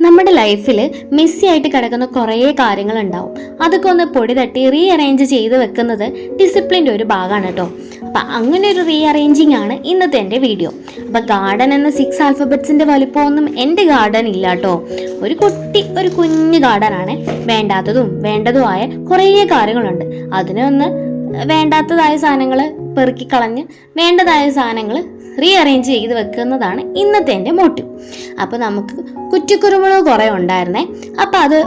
നമ്മുടെ ലൈഫിൽ മെസ്സി ആയിട്ട് കിടക്കുന്ന കുറേ കാര്യങ്ങളുണ്ടാവും. അതൊക്കെ ഒന്ന് പൊടി തട്ടി റീ അറേഞ്ച് ചെയ്ത് വെക്കുന്നത് ഡിസിപ്ലിൻ്റെ ഒരു ഭാഗമാണ് കേട്ടോ. അപ്പം അങ്ങനെ ഒരു റീ അറേഞ്ചിങ് ആണ് ഇന്നത്തെ എൻ്റെ വീഡിയോ. അപ്പം ഗാർഡൻ എന്ന 6 ആൽഫബറ്റ്സിൻ്റെ വലിപ്പമൊന്നും എൻ്റെ ഗാർഡൻ ഇല്ല കേട്ടോ. ഒരു കുഞ്ഞു ഗാർഡനാണ്. വേണ്ടാത്തതും വേണ്ടതുമായ കുറേ കാര്യങ്ങളുണ്ട്. അതിനൊന്ന് വേണ്ടാത്തതായ സാധനങ്ങൾ പെറുക്കിക്കളഞ്ഞ് വേണ്ടതായ സാധനങ്ങൾ റീ അറേഞ്ച് ചെയ്ത് വെക്കുന്നതാണ് ഇന്നത്തെ എൻ്റെ മോട്ടീവ്. അപ്പോൾ നമുക്ക് കുറ്റിക്കുരുമുളക് കുറേ ഉണ്ടായിരുന്നേ. അപ്പോൾ അത്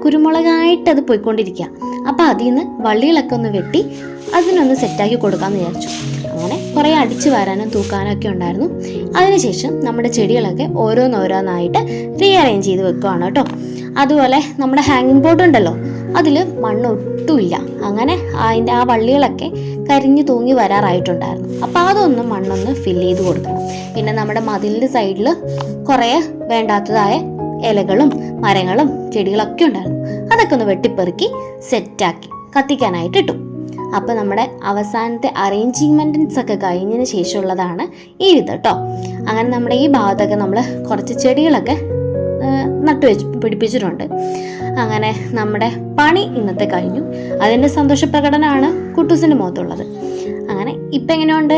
കുരുമുളകായിട്ട് അത് പോയിക്കൊണ്ടിരിക്കുക. അപ്പോൾ അതിൽ നിന്ന് വള്ളികളൊക്കെ ഒന്ന് വെട്ടി അതിനൊന്ന് സെറ്റാക്കി കൊടുക്കാമെന്ന് വിചാരിച്ചു. അങ്ങനെ കുറേ അടിച്ചു വരാനും തൂക്കാനും ഒക്കെ ഉണ്ടായിരുന്നു. അതിനുശേഷം നമ്മുടെ ചെടികളൊക്കെ ഓരോന്നോരോന്നായിട്ട് റീ അറേഞ്ച് ചെയ്ത് വെക്കുകയാണ് കേട്ടോ. അതുപോലെ നമ്മുടെ ഹാങ്ങിങ് ബോർഡ് ഉണ്ടല്ലോ, അതിൽ മണ്ണ് ഒട്ടുമില്ല. അങ്ങനെ അതിൻ്റെ ആ വള്ളികളൊക്കെ കരിഞ്ഞു തൂങ്ങി വരാറായിട്ടുണ്ടായിരുന്നു. അപ്പോൾ അതൊന്ന് മണ്ണൊന്ന് ഫില്ല് ചെയ്ത് കൊടുക്കണം. പിന്നെ നമ്മുടെ മതിലിൻ്റെ സൈഡിൽ കുറേ വേണ്ടാത്തതായ ഇലകളും മരങ്ങളും ചെടികളൊക്കെ ഉണ്ടായിരുന്നു. അതൊക്കെ ഒന്ന് വെട്ടിപ്പെറുക്കി സെറ്റാക്കി കത്തിക്കാനായിട്ട് ഇട്ടു. അപ്പോൾ നമ്മുടെ അവസാനത്തെ അറേഞ്ച്മെൻറ്റ്സ് ഒക്കെ കഴിഞ്ഞതിന് ശേഷമുള്ളതാണ് ഈ ഇത് കേട്ടോ. അങ്ങനെ നമ്മുടെ ഈ ഭാഗത്തൊക്കെ നമ്മൾ കുറച്ച് ചെടികളൊക്കെ പിടിപ്പിച്ചിട്ടുണ്ട്. അങ്ങനെ നമ്മുടെ പണി ഇന്നത്തെ കഴിഞ്ഞു. അതിൻ്റെ സന്തോഷപ്രകടനമാണ് കുട്ടൂസിൻ്റെ മുഖത്തുള്ളത്. അങ്ങനെ ഇപ്പം എങ്ങനെയുണ്ട്?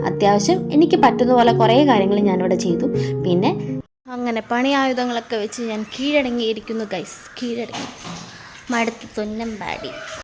അത്യാവശ്യം എനിക്ക് പറ്റുന്ന പോലെ കുറേ കാര്യങ്ങൾ ഞാനിവിടെ ചെയ്തു. പിന്നെ അങ്ങനെ പണി ആയുധങ്ങളൊക്കെ വെച്ച് ഞാൻ കീഴടങ്ങിയിരിക്കുന്നു ഗൈസ്. കീഴടങ്ങി മടുത്ത് തുന്നം പാടി.